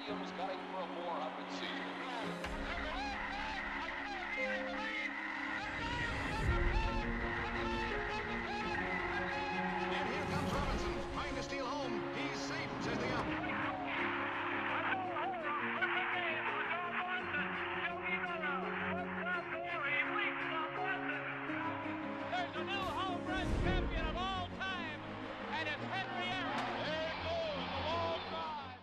volume's got to grow more up in season. And here comes Robinson, trying to steal home. He's safe, says the ump. There's a new home run champion of all time, and it's Henry Aaron. There it goes, a long drive.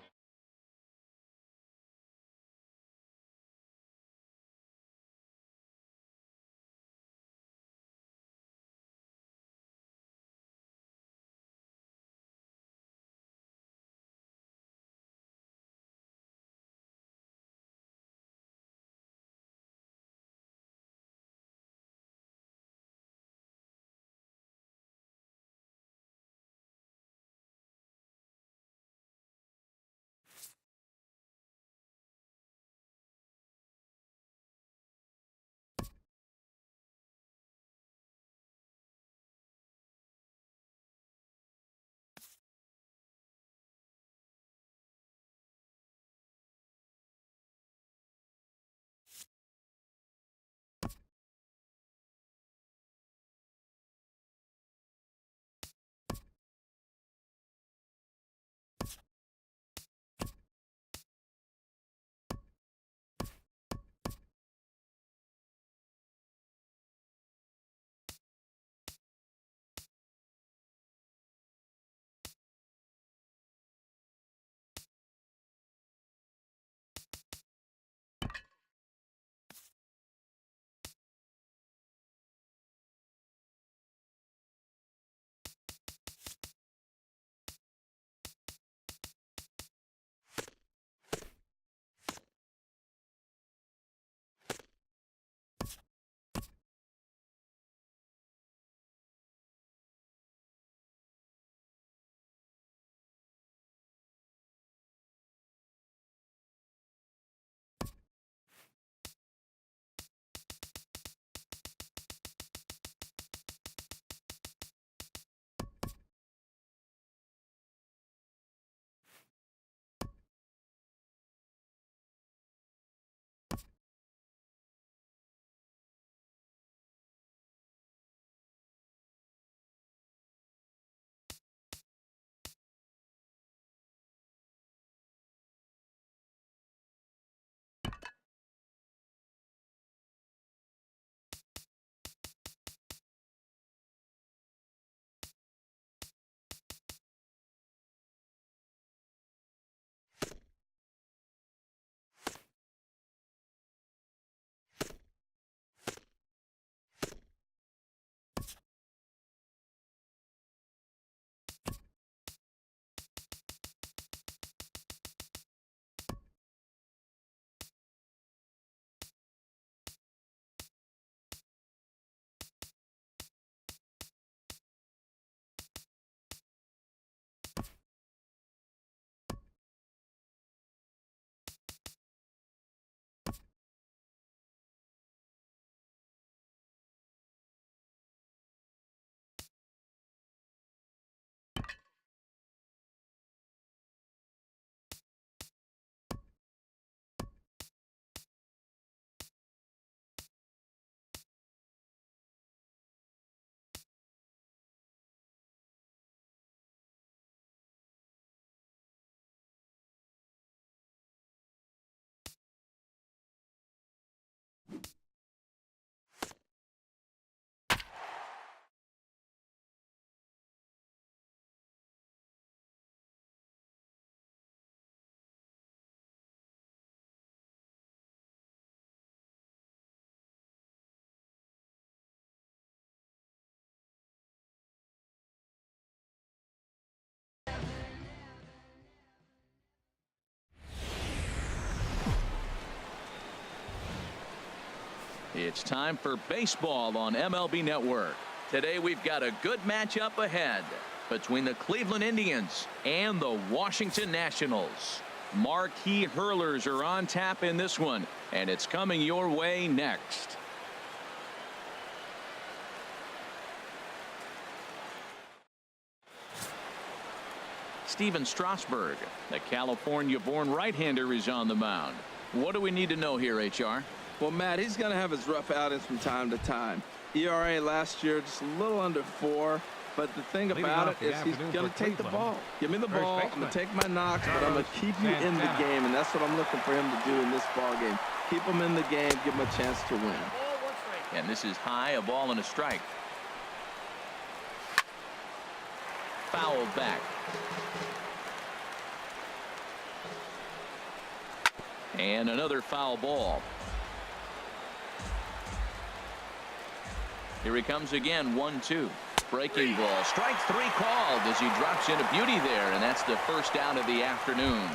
It's time for baseball on MLB Network. Today we've got a good matchup ahead between the Cleveland Indians and the Washington Nationals. Marquee hurlers are on tap in this one, and it's coming your way next. Steven Strasburg. The California-born right-hander is on the mound. What do we need to know here, HR? Well, Matt, he's going to have his rough outings from time to time. ERA last year just a little under 4. But the thing about it is he's going to take the ball. Give me the ball. I'm going to take my knocks, but I'm going to keep you in the game. And that's what I'm looking for him to do in this ball game. Keep him in the game. Give him a chance to win. And this is high, a ball and a strike. Fouled back. And another foul ball. Here he comes again, 1-2. Breaking ball. Strike 3 called as he drops in a beauty there, and that's the first out of the afternoon.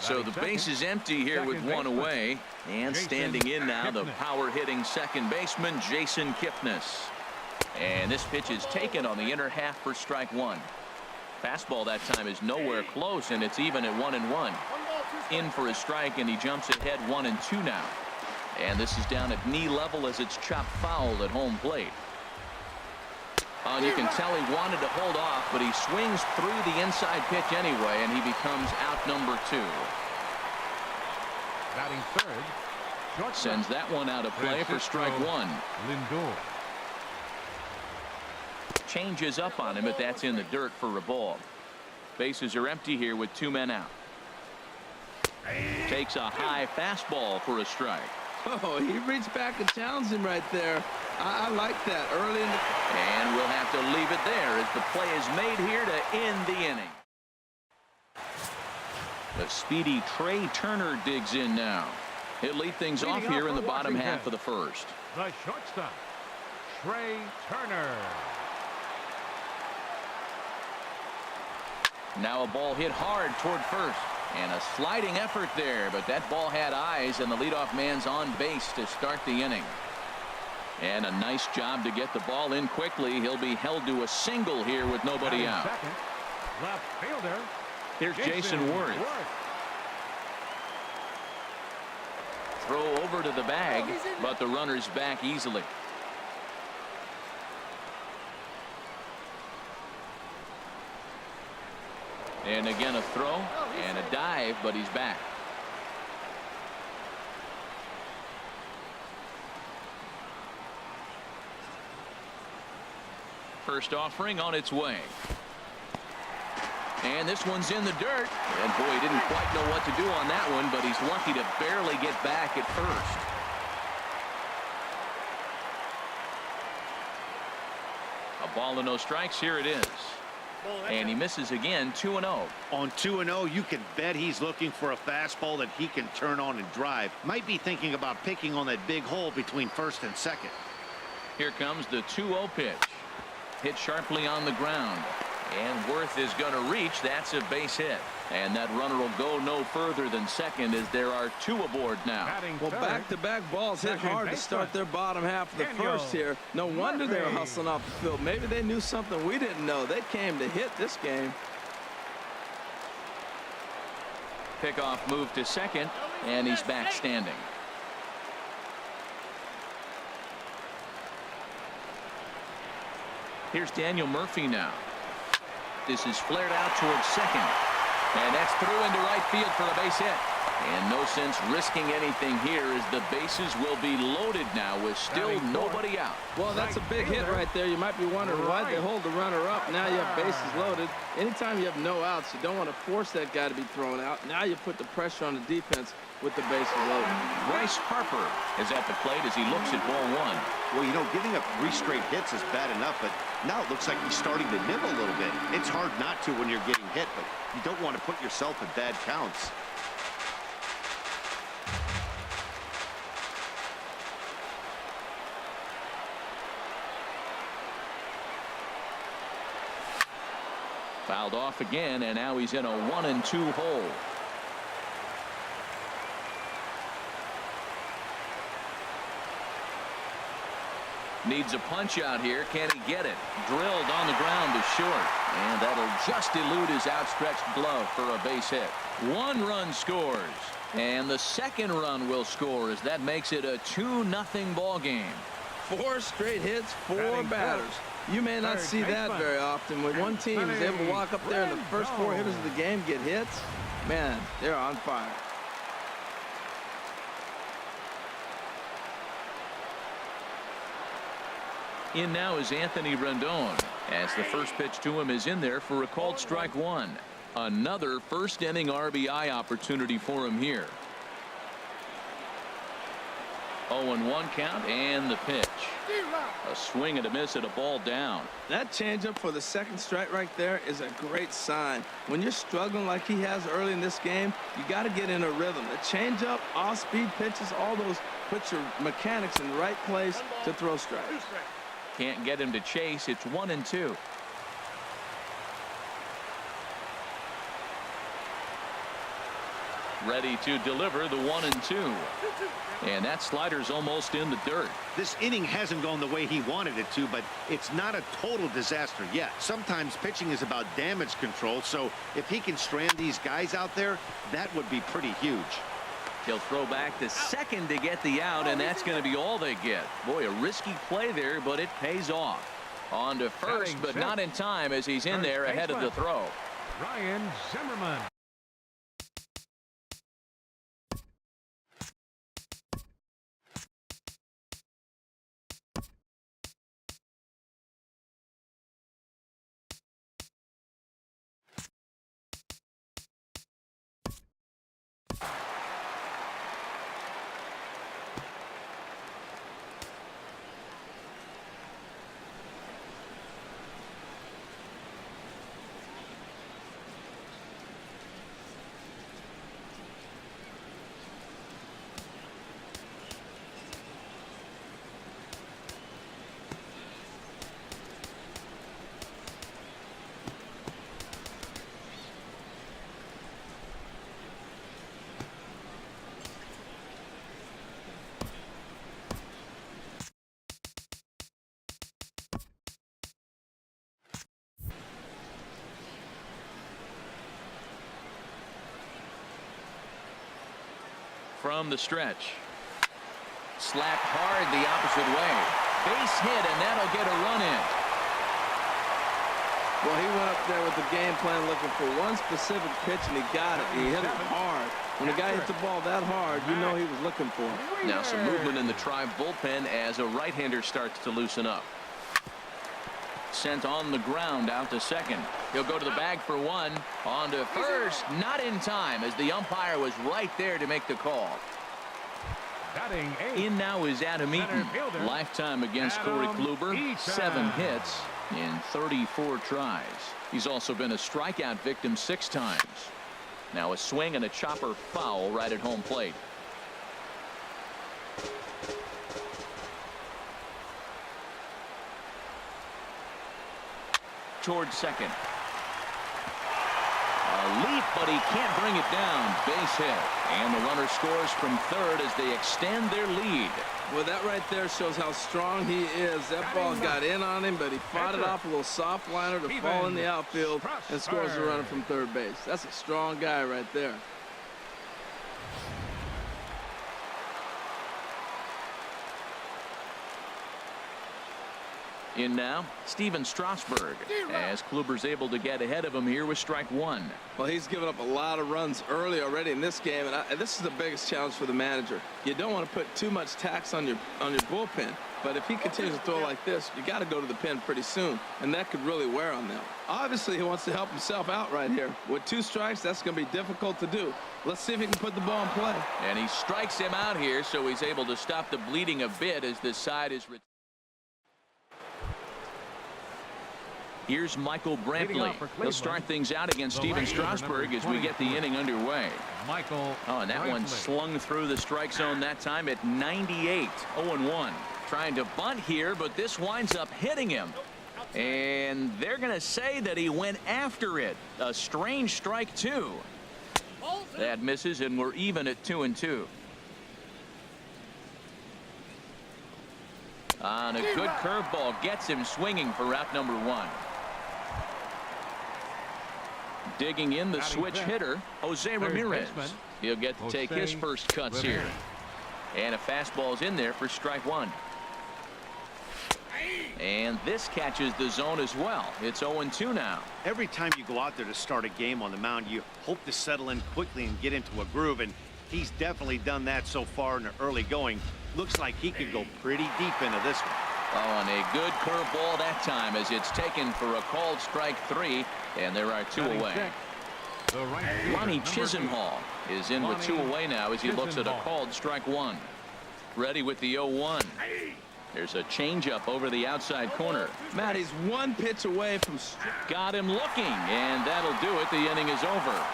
So the base is empty here with one away. And standing in now, the power-hitting second baseman, Jason Kipnis. And this pitch is taken on the inner half for strike 1. Fastball that time is nowhere close, and it's even at 1-1. In for a strike, and he jumps ahead 1-2 now. And this is down at knee level as it's chopped foul at home plate. And you can tell he wanted to hold off, but he swings through the inside pitch anyway, and he becomes out number 2. Batting third. Sends that one out of play for strike 1. Lindor. Changes up on him, but that's in the dirt for a ball. Bases are empty here with 2 men out. Takes a high fastball for a strike. Oh, he reached back and challenged him right there. I like that early in the... And we'll have to leave it there as the play is made here to end the inning. The speedy Trey Turner digs in now. He'll lead things off here in the bottom half of the first. The shortstop, Trey Turner. Now a ball hit hard toward first. And a sliding effort there, but that ball had eyes, and the leadoff man's on base to start the inning. And a nice job to get the ball in quickly. He'll be held to a single here with nobody out. Second, left fielder. Here's Jason Worth. Throw over to the bag, but the runner's back easily. And again a throw and a dive, but he's back. First offering on its way. And this one's in the dirt. And boy, he didn't quite know what to do on that one, but he's lucky to barely get back at first. A ball and no strikes. Here it is. And he misses again, 2-0. On 2-0, you can bet he's looking for a fastball that he can turn on and drive. Might be thinking about picking on that big hole between first and second. Here comes the 2-0 pitch. Hit sharply on the ground. And Worth is going to reach. That's a base hit. And that runner will go no further than second as there are 2 aboard now. Well, back-to-back balls hit hard to start their bottom half of the first here. No wonder they were hustling off the field. Maybe they knew something we didn't know. They came to hit this game. Pickoff move to second, and he's back standing. Here's Daniel Murphy now. This is flared out towards second. And that's through into right field for a base hit. And no sense risking anything here as the bases will be loaded now with still nobody out. Well, that's a big hit right there. You might be wondering why they hold the runner up. Now you have bases loaded. Anytime you have no outs, you don't want to force that guy to be thrown out. Now you put the pressure on the defense with the bases loaded. Bryce Harper is at the plate as he looks at ball 1. Well, you know, giving up 3 straight hits is bad enough, but now it looks like he's starting to nibble a little bit. It's hard not to when you're getting hit, but you don't want to put yourself in bad counts. Fouled off again, and now he's in a 1-2 hole. Needs a punch out here. Can he get it? Drilled on the ground to short. And that'll just elude his outstretched glove for a base hit. 1 run scores. And the second run will score as that makes it a 2-0 ball game. 4 straight hits, 4 batters. You may not see that very often. When one team is able to walk up there and the first 4 hitters of the game get hits, man, they're on fire. In now is Anthony Rendon, as the first pitch to him is in there for a called strike 1. Another first inning RBI opportunity for him here. 0-1 count and the pitch. A swing and a miss at a ball down. That changeup for the second strike right there is a great sign. When you're struggling like he has early in this game, you got to get in a rhythm. The changeup, off-speed pitches, all those put your mechanics in the right place to throw strikes. Can't get him to chase. It's 1-2. Ready to deliver the 1-2. And that slider's almost in the dirt. This inning hasn't gone the way he wanted it to, but it's not a total disaster yet. Sometimes pitching is about damage control, so if he can strand these guys out there, that would be pretty huge. He'll throw back to second to get the out, and that's going to be all they get. Boy, a risky play there, but it pays off. On to first, but not in time as he's in there ahead of the throw. Ryan Zimmerman. From the stretch. Slapped hard the opposite way. Base hit, and that'll get a run in. Well, he went up there with the game plan looking for one specific pitch, and he got it. He hit it hard. When a guy hits the ball that hard, you know he was looking for it. Now some movement in the Tribe bullpen as a right-hander starts to loosen up. Sent on the ground out to second. He'll go to the bag for 1. On to first. Not in time as the umpire was right there to make the call. Batting 8. In now is Adam Eaton. Lifetime against Corey Kluber. 7 hits in 34 tries. He's also been a strikeout victim 6 times. Now a swing and a chopper foul right at home plate. Towards second. A leap, but he can't bring it down. Base hit. And the runner scores from third as they extend their lead. Well, that right there shows how strong he is. That ball got in on him, but he fought it off a little soft liner to fall in the outfield and scores the runner from third base. That's a strong guy right there. In now, Steven Strasburg, as Kluber's able to get ahead of him here with strike 1. Well, he's given up a lot of runs early already in this game, and this is the biggest challenge for the manager. You don't want to put too much tax on your bullpen, but if he continues to throw like this, you got to go to the pen pretty soon, and that could really wear on them. Obviously, he wants to help himself out right here. With 2 strikes, that's going to be difficult to do. Let's see if he can put the ball in play. And he strikes him out here, so he's able to stop the bleeding a bit as this side is. Here's Michael Brantley. He'll start things out against Steven Strasburg as we get the inning underway. And that one slung through the strike zone that time at 98. 0-1. Trying to bunt here, but this winds up hitting him. And they're going to say that he went after it. A strange strike, too. That misses, and we're even at 2-2. On a good curveball gets him swinging for out number 1. Digging in the switch hitter, Jose Ramirez. He'll get to take his first cuts here. And a fastball's in there for strike 1. And this catches the zone as well. It's 0-2 now. Every time you go out there to start a game on the mound, you hope to settle in quickly and get into a groove, and he's definitely done that so far in the early going. Looks like he could go pretty deep into this one. Oh, and a good curveball that time as it's taken for a called strike 3, and there are 2 away. Lonnie Chisenhall is in with 2 away now as he looks at a called strike 1. Ready with the 0-1. There's a changeup over the outside corner. Matt, he's 1 pitch away from. Got him looking, and that'll do it. The inning is over.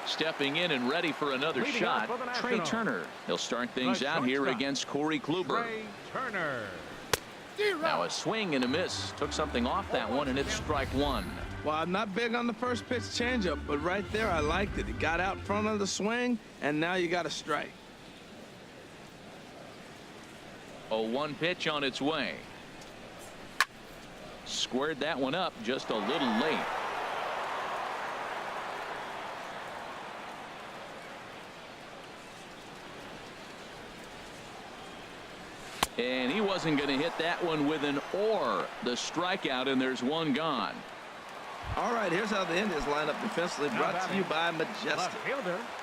Stepping in and ready for another shot, Trey Turner. He'll start things out here against Corey Kluber. Trey Turner. Now a swing and a miss. Took something off that one, and it's strike 1. Well, I'm not big on the first pitch changeup, but right there I liked it. He got out front of the swing, and now you got a strike. 0-1 pitch on its way. Squared that one up just a little late. And he wasn't going to hit that one with an or. The strikeout, and there's 1 gone. All right, here's how the Indians line up defensively, brought to you by Majestic.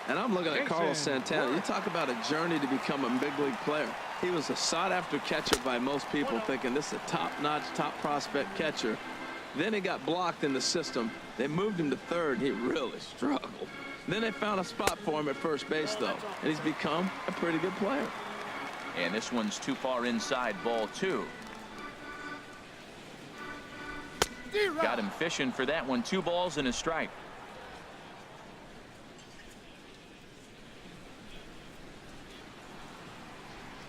And I'm looking at Carlos Santana. You talk about a journey to become a big league player. He was a sought-after catcher by most people, thinking this is a top-notch, top prospect catcher. Then he got blocked in the system. They moved him to third. He really struggled. Then they found a spot for him at first base, though, and he's become a pretty good player. And this one's too far inside, ball 2. Got him fishing for that one. 2 balls and a strike.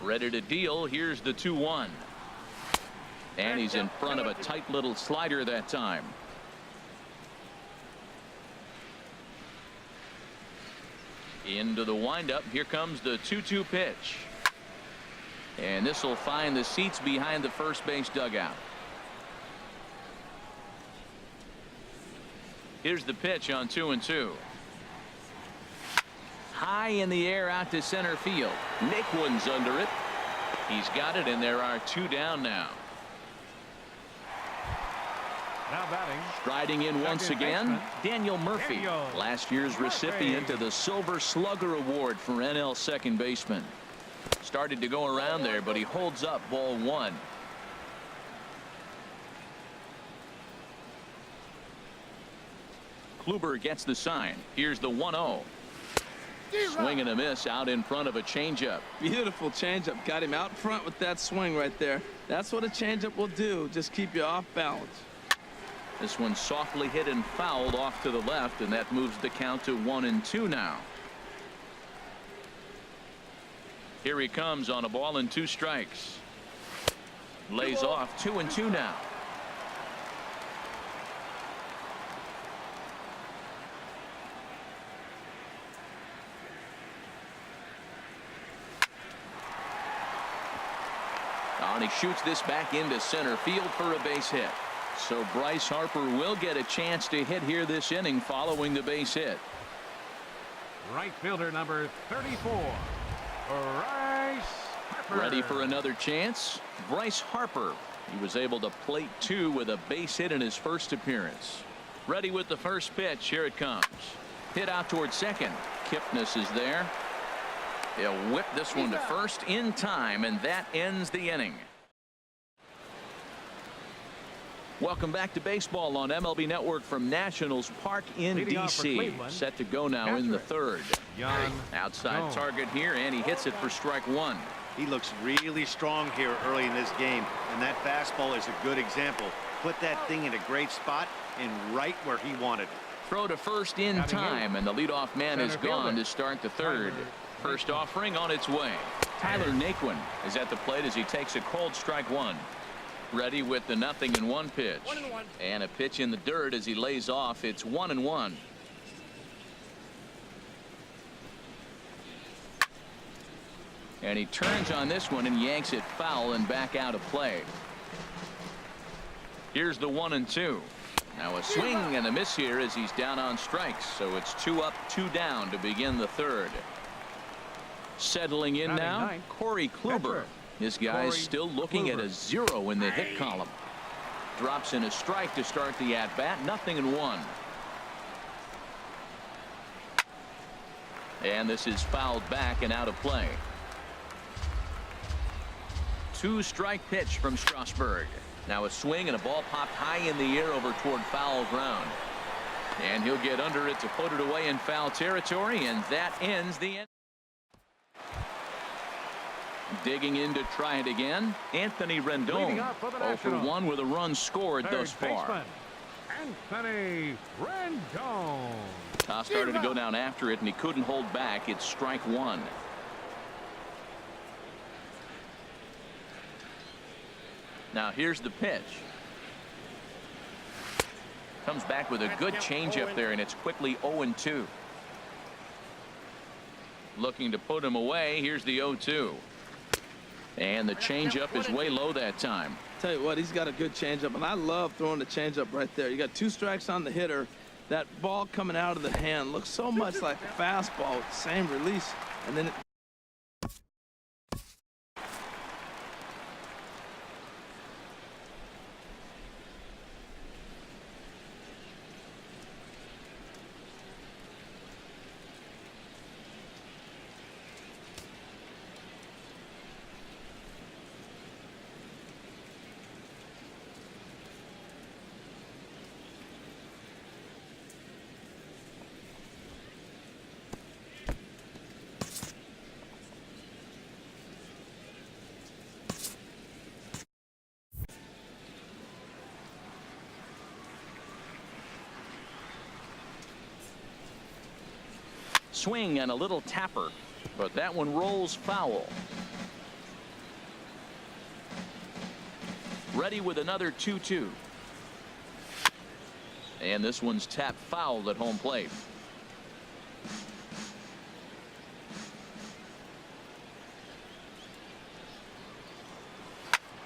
Ready to deal. Here's the 2-1. And he's in front of a tight little slider that time. Into the windup. Here comes the 2-2 pitch. And this will find the seats behind the first base dugout. Here's the pitch on 2-2. High in the air out to center field. Naquin's under it. He's got it, and there are 2 down now. Now batting. Striding in once again, Daniel Murphy. Last year's recipient of the Silver Slugger Award for NL second baseman. Started to go around there, but he holds up ball 1. Kluber gets the sign. Here's the 1-0. Swing and a miss out in front of a changeup. Beautiful changeup. Got him out front with that swing right there. That's what a changeup will do. Just keep you off balance. This one softly hit and fouled off to the left, and that moves the count to 1-2 now. Here he comes on a ball and 2 strikes. Lays off 2-2 now. And he shoots this back into center field for a base hit. So Bryce Harper will get a chance to hit here this inning following the base hit. Right fielder number 34. Bryce Harper. Ready for another chance. Bryce Harper. He was able to plate 2 with a base hit in his first appearance. Ready with the first pitch. Here it comes. Hit out toward second. Kipnis is there. He'll whip this one to first in time, and that ends the inning. Welcome back to baseball on MLB Network from Nationals Park in D.C. Set to go now in the third. Outside target here, and he hits it for strike 1. He looks really strong here early in this game, and that fastball is a good example. Put that thing in a great spot and right where he wanted it. Throw to first in time, and the leadoff man is gone to start the third. First offering on its way. Tyler Naquin is at the plate as he takes a cold strike 1. Ready with the 0-1 pitch. And a pitch in the dirt as he lays off. It's 1-1. And he turns on this one and yanks it foul and back out of play. Here's the 1-2. Now a swing and a miss here as he's down on strikes. So it's 2 up, 2 down to begin the third. Settling in now, ninth, Corey Kluber. catcher. This guy is Corey still looking at a 0 in the hit column. Drops in a strike to start the at-bat. 0-1. And this is fouled back and out of play. 2-strike pitch from Strasburg. Now a swing and a ball popped high in the air over toward foul ground. And he'll get under it to put it away in foul territory, and that ends the inning. Digging in to try it again, Anthony Rendon. 0 for 1 with a run scored thus far. Anthony Rendon. Toss started to go down after it, and he couldn't hold back. It's strike 1. Now here's the pitch. Comes back with a good changeup there, and it's quickly 0-2. Looking to put him away. Here's the 0-2. And the changeup is way low that time. Tell you what, he's got a good changeup, and I love throwing the changeup right there. You got 2 strikes on the hitter. That ball coming out of the hand looks so much like a fastball with the same release, and then it swing and a little tapper, but that one rolls foul. Ready with another 2-2. And this one's tapped foul at home plate.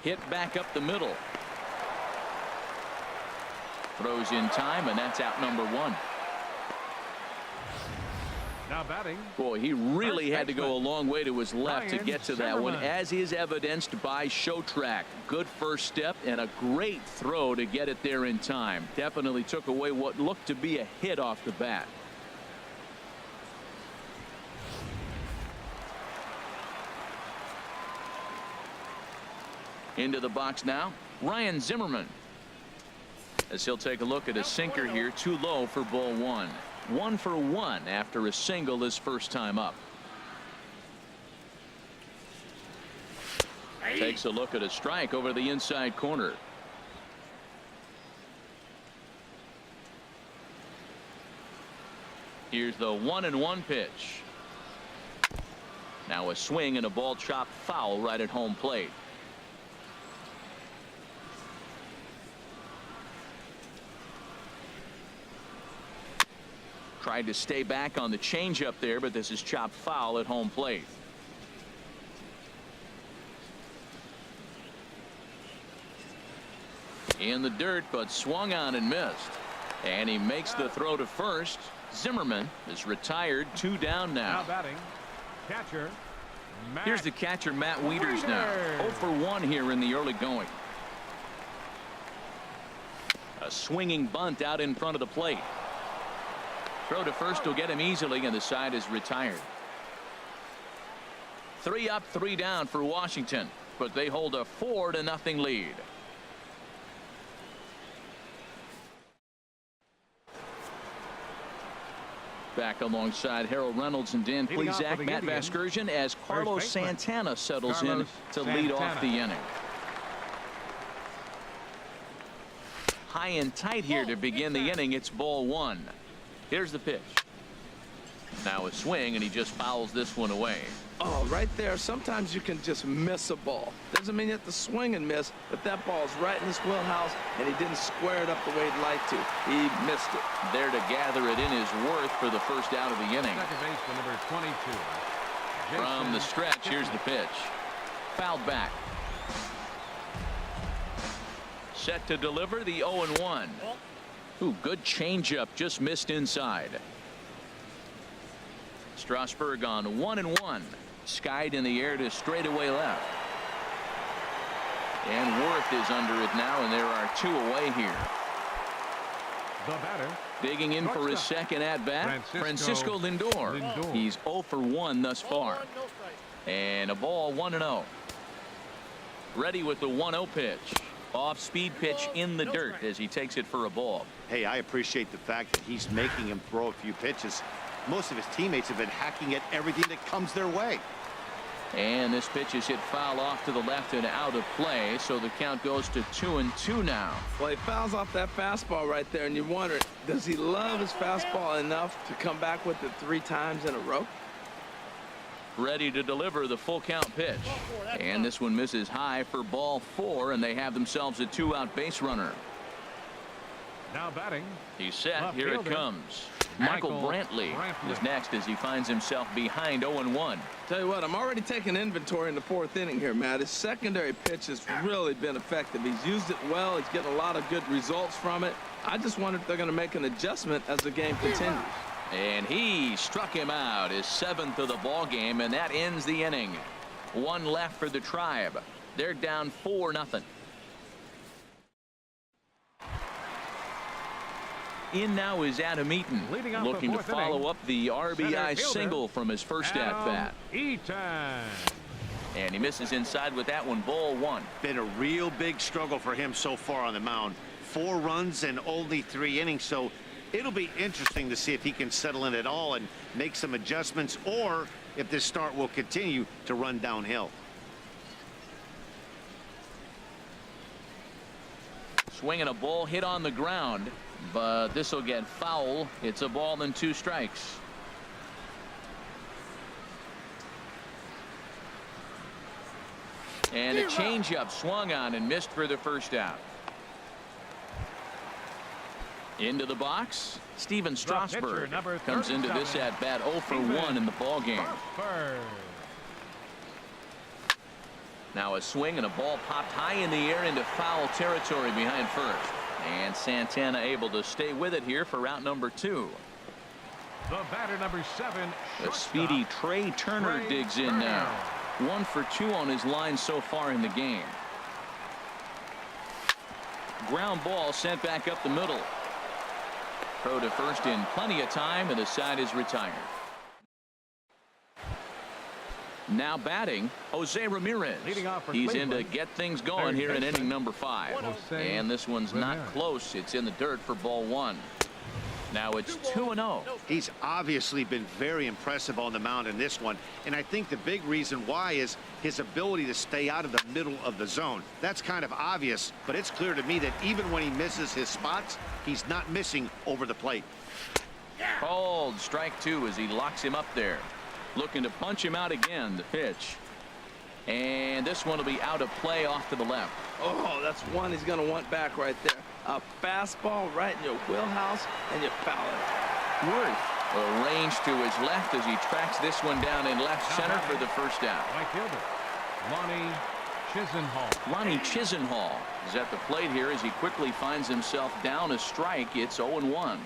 Hit back up the middle. Throws in time, and that's out number 1. Now batting. Boy, he really had to go a long way to his left to get to that one, as is evidenced by show track. Good first step and a great throw to get it there in time. Definitely took away what looked to be a hit off the bat. Into the box now, Ryan Zimmerman. As he'll take a look at a sinker here, too low for ball 1. 1 for 1 after a single his first time up. Takes a look at a strike over the inside corner. Here's the 1-1 pitch. Now a swing and a ball chopped foul right at home plate. Tried to stay back on the changeup there, but this is chopped foul at home plate. In the dirt, but swung on and missed. And he makes the throw to first. Zimmerman is retired. 2 down now. Now batting, catcher. Here's the catcher, Matt Wieters now. 0 for 1 here in the early going. A swinging bunt out in front of the plate. Throw to first will get him easily, and the side is retired. 3 up, 3 down for Washington, but they hold a 4-0 lead. Back alongside Harold Reynolds and Dan Plesac, Matt Vasgersian, as Carlos Santana settles in to lead off the inning. High and tight here to begin the inning. It's ball 1. Here's the pitch. Now a swing, and he just fouls this one away. Oh, right there. Sometimes you can just miss a ball. Doesn't mean you have to swing and miss, but that ball's right in his wheelhouse, and he didn't square it up the way he'd like to. He missed it. There to gather it in his worth for the first out of the inning. Second baseman number 22. From the stretch, here's the pitch. Fouled back. Set to deliver the 0-1. Ooh, good changeup, just missed inside. Strasburg on 1-1. Skied in the air to straightaway left. And Worth is under it now, and there are 2 away here. The batter. Digging in for his second at-bat, Francisco Lindor. He's 0 for 1 thus far. And a ball 1-0. Ready with the 1-0 pitch. Off-speed pitch in the dirt as he takes it for a ball. Hey, I appreciate the fact that he's making him throw a few pitches. Most of his teammates have been hacking at everything that comes their way. And this pitch is hit foul off to the left and out of play, so the count goes to 2-2 now. Well, he fouls off that fastball right there, and you wonder, does he love his fastball enough to come back with it 3 times in a row? Ready to deliver the full count pitch. And this one misses high for ball 4, and they have themselves a 2-out base runner. Now batting. He's set. Left Here fielder. it comes. Michael Brantley is next as he finds himself behind 0-1. Tell you what, I'm already taking inventory in the 4th inning here, Matt. His secondary pitch has really been effective. He's used it well. He's getting a lot of good results from it. I just wonder if they're going to make an adjustment as the game continues. And he struck him out, his 7th of the ball game, and that ends the inning. 1 left for the Tribe. They're down 4-0. In now is Adam Eaton, looking to follow up the RBI single from his first at-bat. And he misses inside with that one, ball 1. Been a real big struggle for him so far on the mound. 4 runs and only 3 innings, so it'll be interesting to see if he can settle in at all and make some adjustments, or if this start will continue to run downhill. Swinging a ball hit on the ground, but this will get foul. It's a ball and 2 strikes. And a changeup swung on and missed for the first out. Into the box, Steven Strasburg comes into this at bat 0 for 1 in the ball game. Now a swing and a ball popped high in the air into foul territory behind first. And Santana able to stay with it here for route number 2. The batter number 7. The speedy Trey Turner digs in now. 1 for 2 on his line so far in the game. Ground ball sent back up the middle. Throw to first in plenty of time, and the side is retired. Now batting, Jose Ramirez. He's in to get things going here in inning number 5. And this one's not close. It's in the dirt for ball 1. Now it's 2-0. He's obviously been very impressive on the mound in this one, and I think the big reason why is his ability to stay out of the middle of the zone. That's kind of obvious, but it's clear to me that even when he misses his spots, he's not missing over the plate. Called strike 2 as he locks him up there. Looking to punch him out again. The pitch. And this one will be out of play off to the left. Oh, that's one he's going to want back right there. A fastball right in your wheelhouse, and you foul it. Worth arranged to his left as he tracks this one down in left center for the first out. Right fielder, Lonnie Chisenhall is at the plate here as he quickly finds himself down a strike. It's 0-1.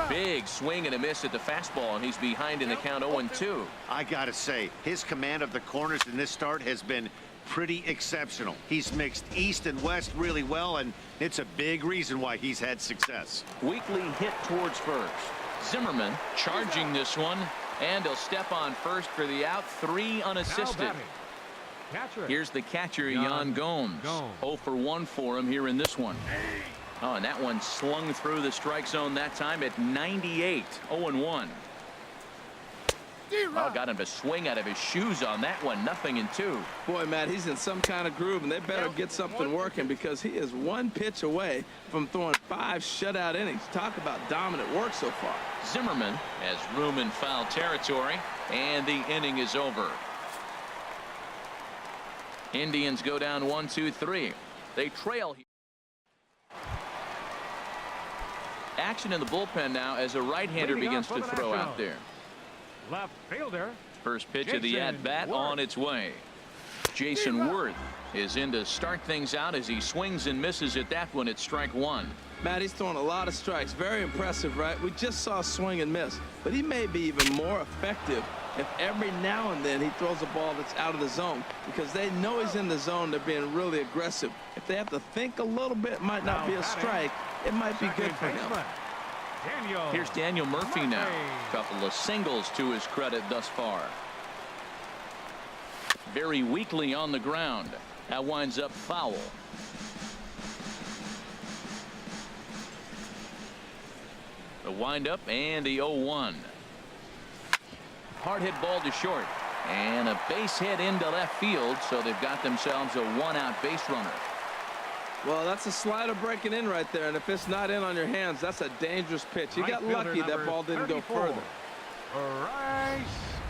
Big swing and a miss at the fastball, and he's behind in the count 0-2. I gotta say, his command of the corners in this start has been pretty exceptional. He's mixed east and west really well, and it's a big reason why he's had success. Weakly hit towards first. Zimmerman charging this one, and he'll step on first for the out. 3 unassisted. Here's the catcher, Yan Gomes. 0 for 1 for him here in this one. Oh, and that one slung through the strike zone that time at 98. 0-1. Well, got him to swing out of his shoes on that one. 0-2. Boy, Matt, he's in some kind of groove, and they better get something working because he is 1 pitch away from throwing 5 shutout innings. Talk about dominant work so far. Zimmerman has room in foul territory, and the inning is over. Indians go down 1-2-3. They trail. Action in the bullpen now as a right-hander begins to throw out there. Left fielder. First pitch of the at-bat on its way. Jason Worth is in to start things out as he swings and misses at that one at strike 1. Matt, he's throwing a lot of strikes. Very impressive, right? We just saw swing and miss, but he may be even more effective if every now and then he throws a ball that's out of the zone, because they know he's in the zone. They're being really aggressive. If they have to think a little bit, it might not be a strike. It might be good for him. Here's Daniel Murphy now. Couple of singles to his credit thus far. Very weakly on the ground. That winds up foul. The windup and the 0-1. Hard hit ball to short. And a base hit into left field, so they've got themselves a one-out base runner. Well, that's a slider breaking in right there, and if it's not in on your hands, that's a dangerous pitch. He got lucky that ball didn't go further. Bryce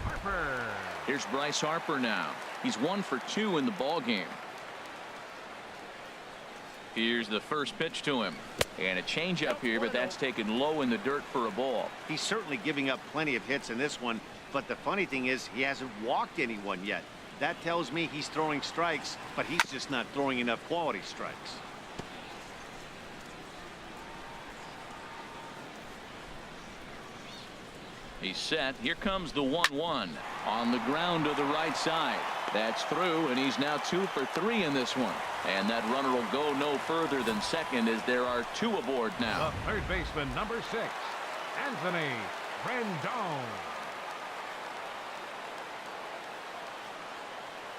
Harper. Here's Bryce Harper now. He's 1 for 2 in the ball game. Here's the first pitch to him. And a changeup here, but that's taken low in the dirt for a ball. He's certainly giving up plenty of hits in this one, but the funny thing is he hasn't walked anyone yet. That tells me he's throwing strikes, but he's just not throwing enough quality strikes. He's set. Here comes the 1-1 on the ground to the right side. That's through, and he's now 2 for 3 in this one. And that runner will go no further than second, as there are 2 aboard now. The third baseman, number 6, Anthony Rendon.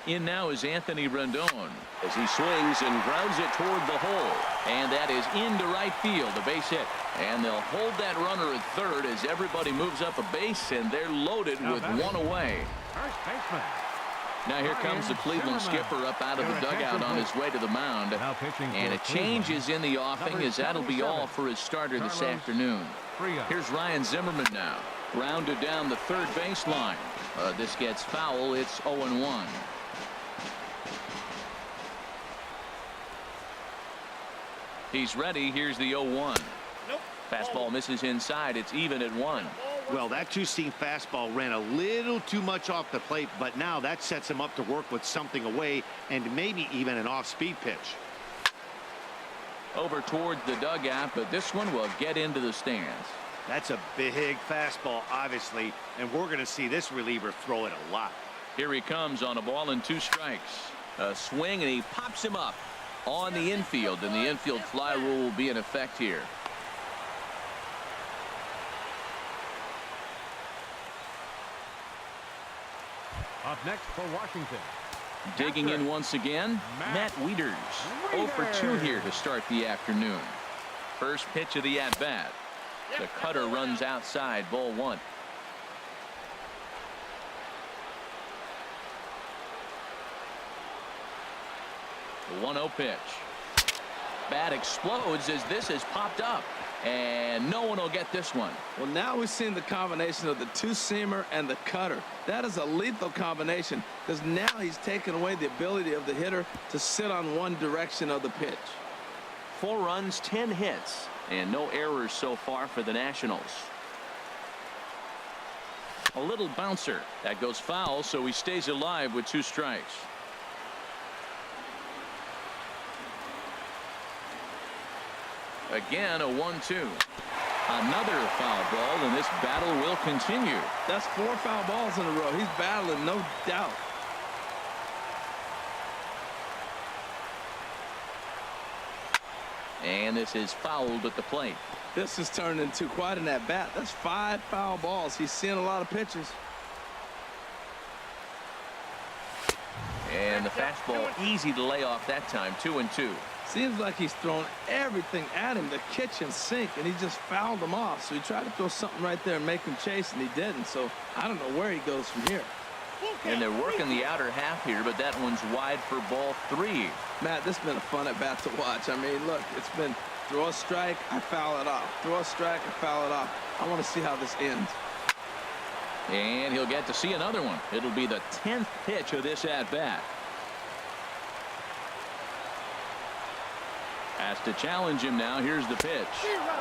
In now is Anthony Rendon as he swings and grounds it toward the hole. And that is into right field, a base hit. And they'll hold that runner at third as everybody moves up a base, and they're loaded with 1 away. First baseman. Now here comes the Cleveland skipper up out of the dugout on his way to the mound. And a change is in the offing, as that'll be all for his starter this afternoon. Here's Ryan Zimmerman now. Grounded down the third baseline. This gets foul. It's 0-1. He's ready. Here's the 0-1. Fastball misses inside. It's even at 1. Well, that two-seam fastball ran a little too much off the plate, but now that sets him up to work with something away and maybe even an off-speed pitch. Over towards the dugout, but this one will get into the stands. That's a big fastball, obviously, and we're going to see this reliever throw it a lot. Here he comes on a ball and 2 strikes. A swing, and he pops him up on the infield, and the infield fly rule will be in effect here. Up next for Washington. Digging in once again, Matt Wieters. 0 for 2 here to start the afternoon. First pitch of the at-bat. The cutter runs outside, ball 1. The 1-0 pitch. Bat explodes as this has popped up. And no one will get this one. Well, now we've seen the combination of the two-seamer and the cutter. That is a lethal combination, because now he's taken away the ability of the hitter to sit on one direction of the pitch. 4 runs, 10 hits, and no errors so far for the Nationals. A little bouncer. That goes foul, so he stays alive with 2 strikes. Again, a 1-2. Another foul ball, and this battle will continue. That's 4 foul balls in a row. He's battling, no doubt. And this is fouled at the plate. This has turned into quite an at-bat. That's 5 foul balls. He's seeing a lot of pitches. And the fastball easy to lay off that time. 2-2. Seems like he's thrown everything at him, the kitchen sink, and he just fouled him off. So he tried to throw something right there and make him chase, and he didn't. So I don't know where he goes from here. And they're working the outer half here, but that one's wide for ball 3. Matt, this has been a fun at-bat to watch. I mean, look, it's been throw a strike, I foul it off. Throw a strike, I foul it off. I want to see how this ends. And he'll get to see another one. It'll be the 10th pitch of this at-bat. Has to challenge him now. Here's the pitch.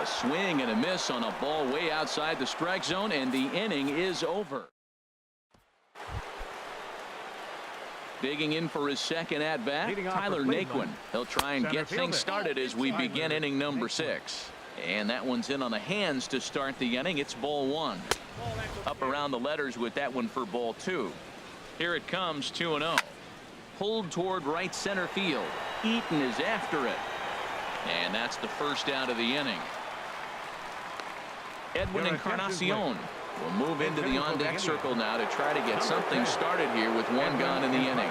A swing and a miss on a ball way outside the strike zone, and the inning is over. Digging in for his second at-bat, Tyler Naquin. He'll try and get things started as we begin inning number 6. And that one's in on the hands to start the inning. It's ball one. Up around the letters with that one for ball two. Here it comes, 2-0. Pulled toward right center field. Eaton is after it. And that's the first out of the inning. Edwin Encarnacion will move into the on-deck circle now to try to get something started here with one gone in the inning.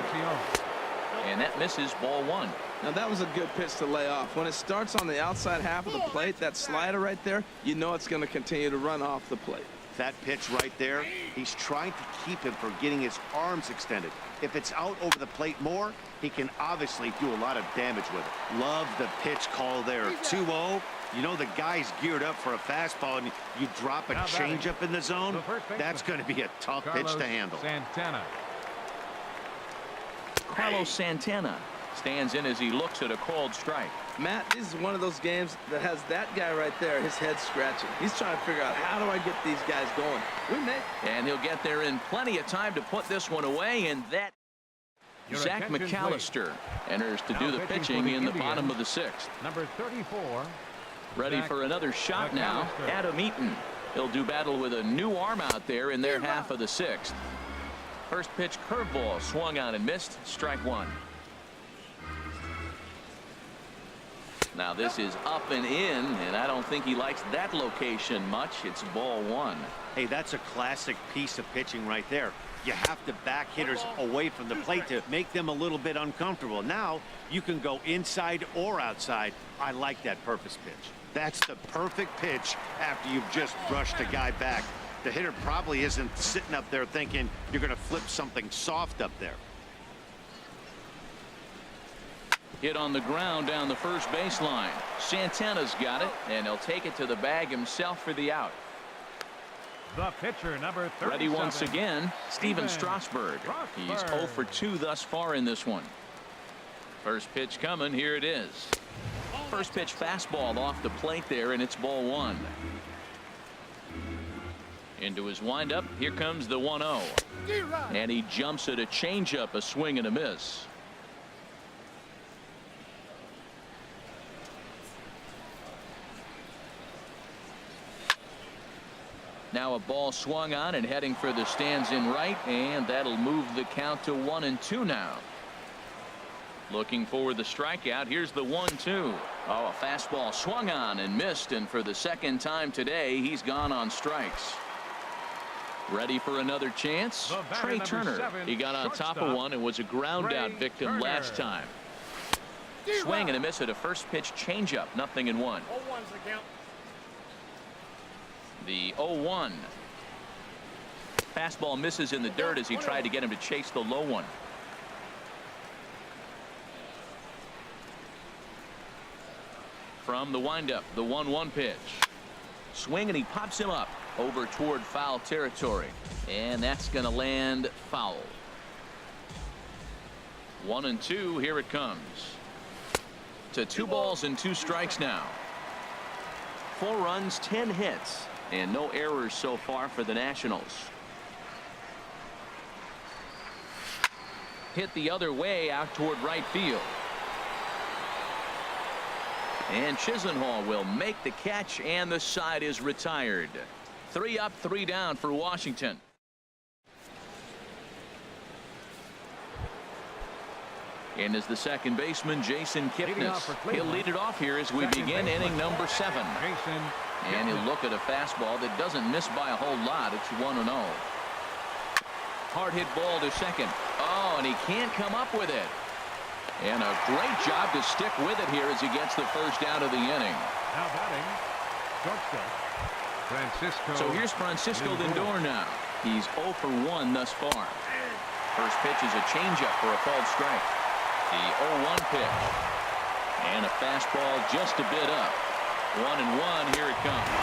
And that misses, ball one. Now that was a good pitch to lay off. When it starts on the outside half of the plate, that slider right there, you know it's going to continue to run off the plate. That pitch right there, he's trying to keep him from getting his arms extended. If it's out over the plate more, he can obviously do a lot of damage with it. Love the pitch call there. 2-0. You know the guy's geared up for a fastball, and you drop a changeup in the zone. That's going to be a tough pitch to handle. Carlos Santana stands in as he looks at a called strike. Matt, this is one of those games that has that guy right there, his head scratching. He's trying to figure out, how do I get these guys going? And he'll get there in plenty of time to put this one away, and that Zach McAllister enters to do the pitching in the bottom of the sixth. Number 34. Ready for another shot now, Adam Eaton. He'll do battle with a new arm out there in their half of the sixth. First pitch curveball swung on and missed, strike one. Now this is up and in, and I don't think he likes that location much. It's ball one. Hey, that's a classic piece of pitching right there. You have to back hitters away from the plate to make them a little bit uncomfortable. Now you can go inside or outside. I like that purpose pitch. That's the perfect pitch after you've just brushed a guy back. The hitter probably isn't sitting up there thinking you're going to flip something soft up there. Hit on the ground down the first baseline. Santana's got it, and he'll take it to the bag himself for the out. The pitcher, number 37. Ready once again, Steven Strasburg. He's 0 for 2 thus far in this one. First pitch coming. Here it is. First pitch fastball off the plate there, and it's ball one. Into his windup. Here comes the 1-0. And he jumps at a changeup, a swing and a miss. Now a ball swung on and heading for the stands in right, and that'll move the count to 1-2 now. Looking for the strikeout. Here's the 1-2. Oh, a fastball swung on and missed, and for the second time today, he's gone on strikes. Ready for another chance? Trey Turner. He got on top of one and was a ground out victim last time. Swing and a miss at a first pitch changeup. 0-1. The 0-1. Fastball misses in the dirt as he tried to get him to chase the low one. From the windup, the 1-1 pitch. Swing and he pops him up over toward foul territory, and that's going to land foul. 1-2. Here it comes to 2 balls and 2 strikes now. 4 runs, 10 hits, and no errors so far for the Nationals. Hit the other way out toward right field. And Chisenhall will make the catch, and the side is retired. 3 up, 3 down for Washington. And is the second baseman, Jason Kipnis. He'll lead it off here as we begin inning number 7. And he'll look at a fastball that doesn't miss by a whole lot. It's 1-0. Hard hit ball to second. Oh, and he can't come up with it. And a great job to stick with it here as he gets the first out of the inning. Now batting, shortstop, Francisco. So here's Francisco Lindor now. He's 0 for 1 thus far. First pitch is a changeup for a called strike. The 0-1 pitch. And a fastball just a bit up. 1-1. Here it comes.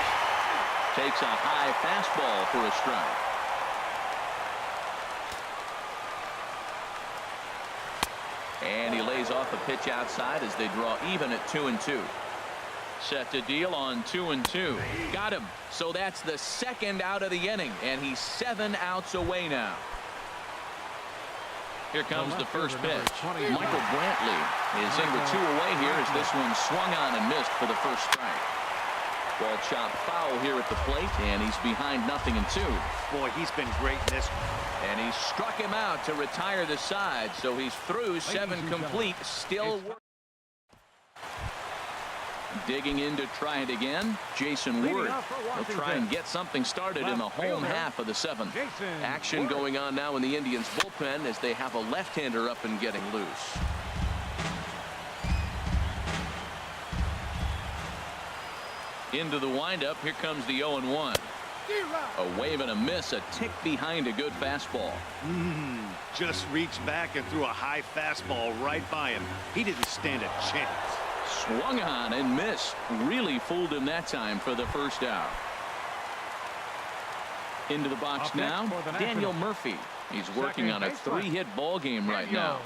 Takes a high fastball for a strike. And he lays off a pitch outside as they draw even at 2-2. Set to deal on 2-2. Got him. So that's the second out of the inning, and he's 7 outs away now. Here comes the first pitch. Michael Brantley is in with 2 away here as this one swung on and missed for the first strike. Ball chop foul here at the plate, and he's behind 0-2. Boy, he's been great in this. And he struck him out to retire the side, so he's through 7 complete. Still digging in to try it again. Jason Ward will try and get something started in the home half of the 7th. Action going on now in the Indians bullpen as they have a left-hander up and getting loose. Into the windup. Here comes the 0-1. A wave and a miss, a tick behind a good fastball. Just reached back and threw a high fastball right by him. He didn't stand a chance. Swung on and missed. Really fooled him that time for the first out. Into the box now, Daniel Murphy. He's working on a 3-hit ball game right now.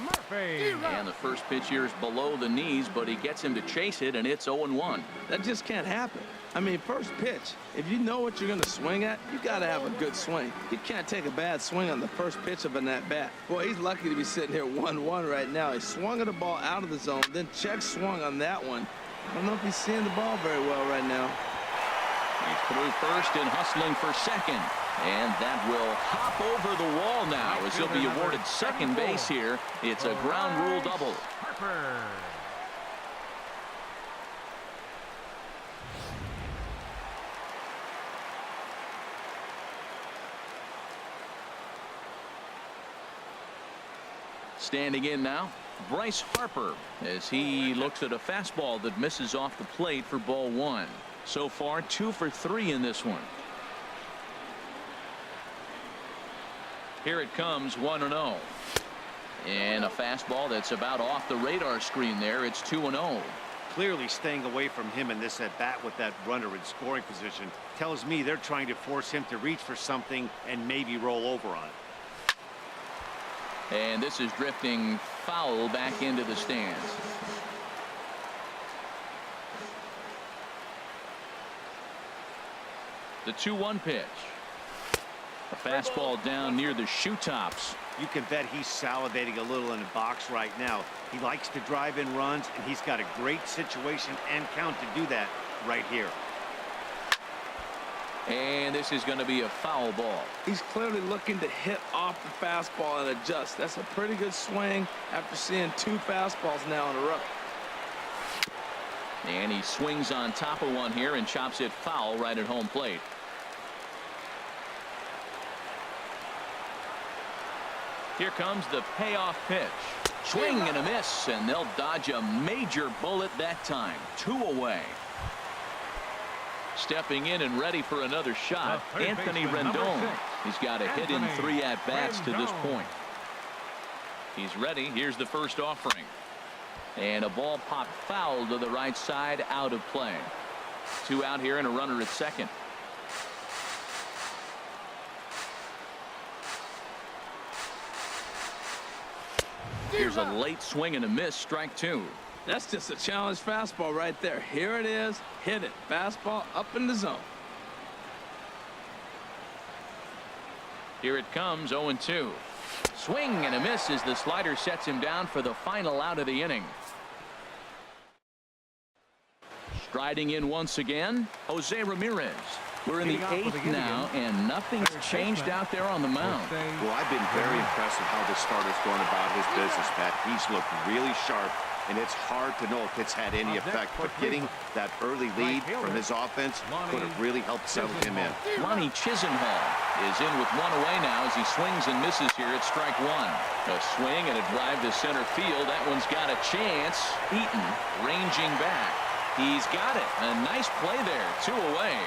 Murphy. And the first pitch here is below the knees, but he gets him to chase it, and it's 0-1. That just can't happen. I mean, first pitch, if you know what you're going to swing at, you got to have a good swing. You can't take a bad swing on the first pitch of an at-bat. Boy, he's lucky to be sitting here 1-1 right now. He swung at the ball out of the zone, then check swung on that one. I don't know if he's seeing the ball very well right now. He's through first and hustling for second. And that will hop over the wall now as he'll be awarded second base here. It's a ground rule double. Harper. Standing in now, Bryce Harper, as he looks at a fastball that misses off the plate for ball 1. So far 2 for 3 in this one. Here it comes, 1-0. And a fastball that's about off the radar screen there. It's 2-0. Clearly staying away from him in this at bat with that runner in scoring position tells me they're trying to force him to reach for something and maybe roll over on it. And this is drifting foul back into the stands. The 2-1 pitch. A fastball down near the shoe tops. You can bet he's salivating a little in the box right now. He likes to drive in runs, and he's got a great situation and count to do that right here. And this is going to be a foul ball. He's clearly looking to hit off the fastball and adjust. That's a pretty good swing after seeing 2 fastballs now in a row. And he swings on top of one here and chops it foul right at home plate. Here comes the payoff pitch. Swing and a miss, and they'll dodge a major bullet that time. 2 away. Stepping in and ready for another shot, Anthony Rendon. He's got a hit in 3 at-bats to this point. He's ready. Here's the first offering. And a ball popped foul to the right side, out of play. 2 out here and a runner at second. Here's a late swing and a miss, strike 2. That's just a challenge fastball right there. Here it is. Hit it. Fastball up in the zone. Here it comes, 0-2. Swing and a miss as the slider sets him down for the final out of the inning. Striding in once again, Jose Ramirez. We're in the 8th now, and nothing's changed out there on the mound. Well, I've been very impressed with how this starter's going about his business, Pat. He's looked really sharp, and it's hard to know if it's had any effect. But getting that early lead from his offense could have really helped settle him in. Lonnie Chisenhall is in with 1 away now as he swings and misses here at strike 1. A swing and a drive to center field. That one's got a chance. Eaton ranging back. He's got it. A nice play there. 2 away.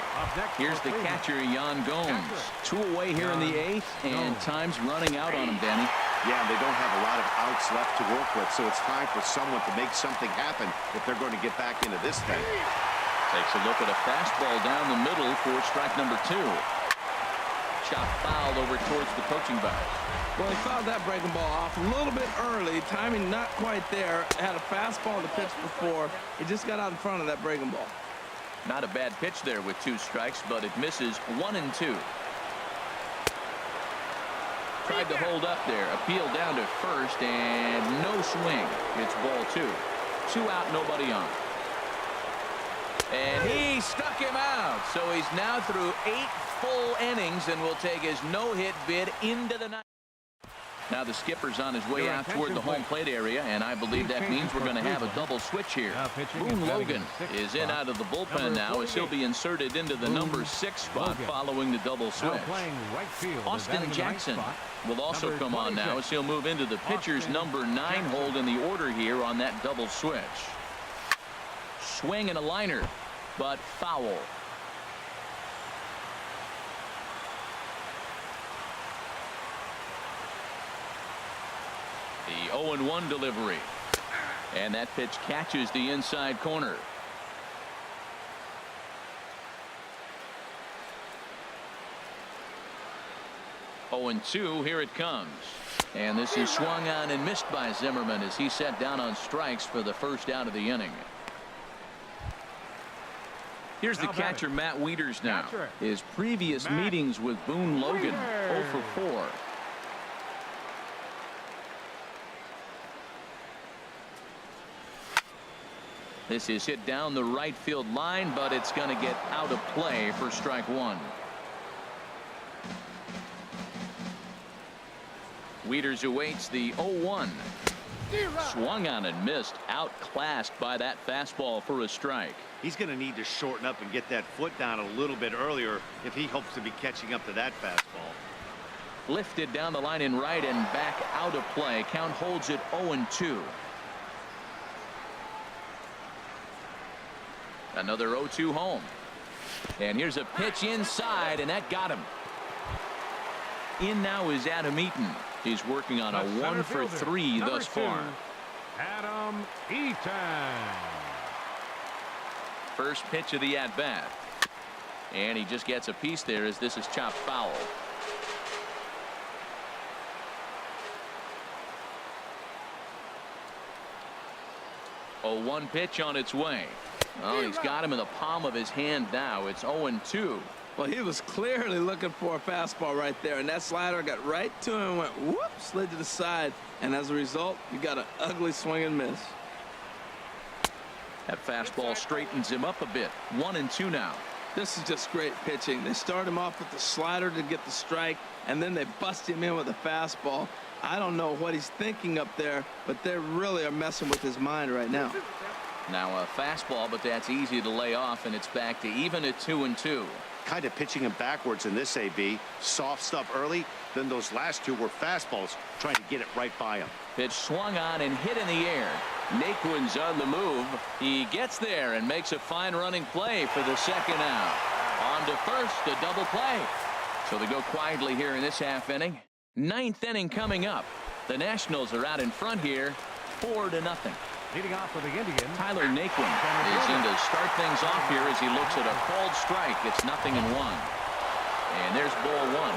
Here's the catcher, Yan Gomes. 2 away here in the 8th, and time's running out on him, Danny. Yeah, they don't have a lot of outs left to work with, so it's time for someone to make something happen if they're going to get back into this thing. Takes a look at a fastball down the middle for strike number 2. Chop foul over towards the coaching box. Well, he fouled that breaking ball off a little bit early. Timing not quite there. Had a fastball to pitch before. He just got out in front of that breaking ball. Not a bad pitch there with 2 strikes, but it misses 1-2. Tried to hold up there. Appeal down to first, and no swing. It's ball 2. 2 out, nobody on. And he struck him out. So he's now through 8 full innings and will take his no-hit bid into the night. Now the skipper's on his way out toward the home plate area, and I believe that means we're going to have a double switch here. Boone Logan is in out of the bullpen now as he'll be inserted into the number 6 spot following the double switch. Austin Jackson will also come on now as he'll move into the pitcher's number 9 hold in the order here on that double switch. Swing and a liner, but foul. The 0-1 delivery. And that pitch catches the inside corner. 0-2, here it comes. And this is swung on and missed by Zimmerman as he set down on strikes for the first out of the inning. Here's the catcher, Matt Wieters now. His previous meetings with Boone Logan, 0 for 4. This is hit down the right field line, but it's going to get out of play for strike 1. Wieters awaits the 0-1. Swung on and missed, outclassed by that fastball for a strike. He's going to need to shorten up and get that foot down a little bit earlier if he hopes to be catching up to that fastball. Lifted down the line in right and back out of play. Count holds it 0-2. Another 0-2 home. And here's a pitch inside, and that got him. In now is Adam Eaton. He's working on a 1 for 3 thus far. Adam Eaton. First pitch of the at-bat. And he just gets a piece there as this is chopped foul. A 1 pitch on its way. Oh, he's got him in the palm of his hand now. It's 0-2. Well, he was clearly looking for a fastball right there, and that slider got right to him and went whoop, slid to the side, and as a result, you got an ugly swing and miss. That fastball straightens him up a bit. 1-2 now. This is just great pitching. They start him off with the slider to get the strike, and then they bust him in with a fastball. I don't know what he's thinking up there, but they really are messing with his mind right now. Now a fastball, but that's easy to lay off, and it's back to even at 2-2. Kind of pitching him backwards in this AB. Soft stuff early, then those last 2 were fastballs, trying to get it right by him. Pitch swung on and hit in the air. Naquin's on the move. He gets there and makes a fine running play for the second out. On to first, a double play. So they go quietly here in this half inning. 9th inning coming up. The Nationals are out in front here, 4-0. Leading off for the Indians, Tyler Naquin is in to start things off here as he looks at a called strike. It's 0-1. And there's ball 1.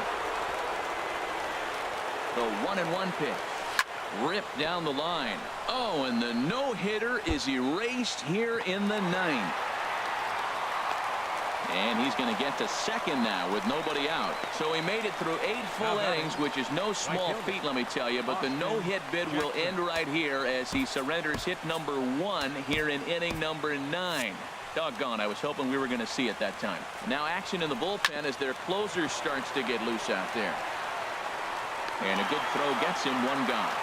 The 1-1 pitch. Ripped down the line. Oh, and the no-hitter is erased here in the 9th. And he's going to get to second now with nobody out. So he made it through 8 full innings, which is no small feat, let me tell you. But the no-hit bid will end right here as he surrenders hit number 1 here in inning number 9. Doggone, I was hoping we were going to see it that time. Now action in the bullpen as their closer starts to get loose out there. And a good throw gets him 1 gone.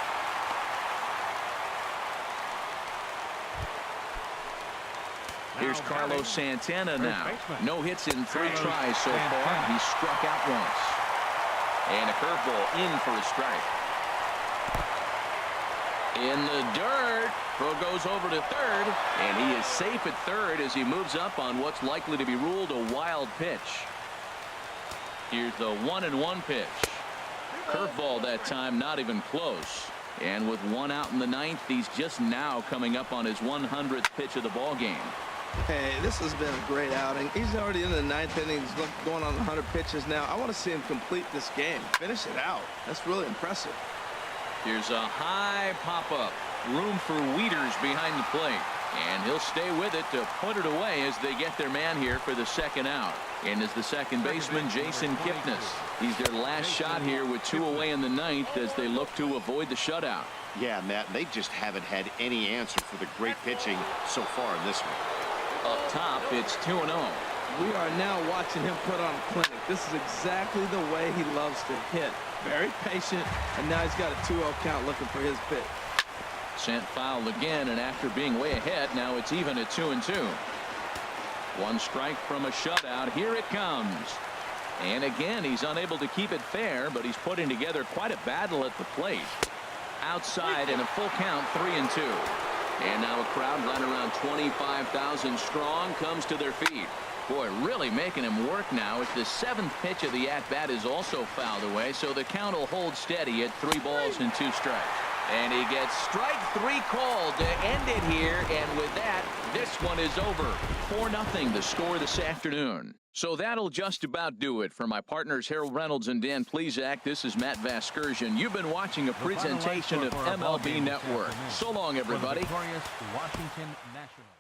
Here's Carlos Santana now. No hits in 3 tries so far. He struck out once. And a curveball in for a strike. In the dirt. Throw goes over to third. And he is safe at third as he moves up on what's likely to be ruled a wild pitch. Here's the 1-1 pitch. Curveball that time, not even close. And with 1 out in the 9th, he's just now coming up on his 100th pitch of the ball game. Hey, this has been a great outing. He's already in the 9th inning. He's going on 100 pitches now. I want to see him complete this game. Finish it out. That's really impressive. Here's a high pop-up. Room for Wieters behind the plate. And he'll stay with it to put it away as they get their man here for the second out. And is the second baseman, Jason Kipnis. He's their last shot here with 2 away in the 9th as they look to avoid the shutout. Yeah, Matt, they just haven't had any answer for the great pitching so far in this one. Up top, it's 2-0. We are now watching him put on a clinic. This is exactly the way he loves to hit. Very patient, and now he's got a 2-0 count looking for his pitch. Sent foul again, and after being way ahead, now it's even at 2-2. One strike from a shutout. Here it comes. And again, he's unable to keep it fair, but he's putting together quite a battle at the plate. Outside and a full count, 3-2. And now a crowd right around 25,000 strong comes to their feet. Boy, really making him work now as the 7th pitch of the at-bat is also fouled away, so the count will hold steady at 3 balls and 2 strikes. And he gets strike 3 called to end it here, and with that, this one is over. 4-0 the score this afternoon. So that'll just about do it. For my partners Harold Reynolds and Dan Plesac, this is Matt Vasgersian. You've been watching a presentation of MLB Network. So long, everybody. Victorious Washington Nationals.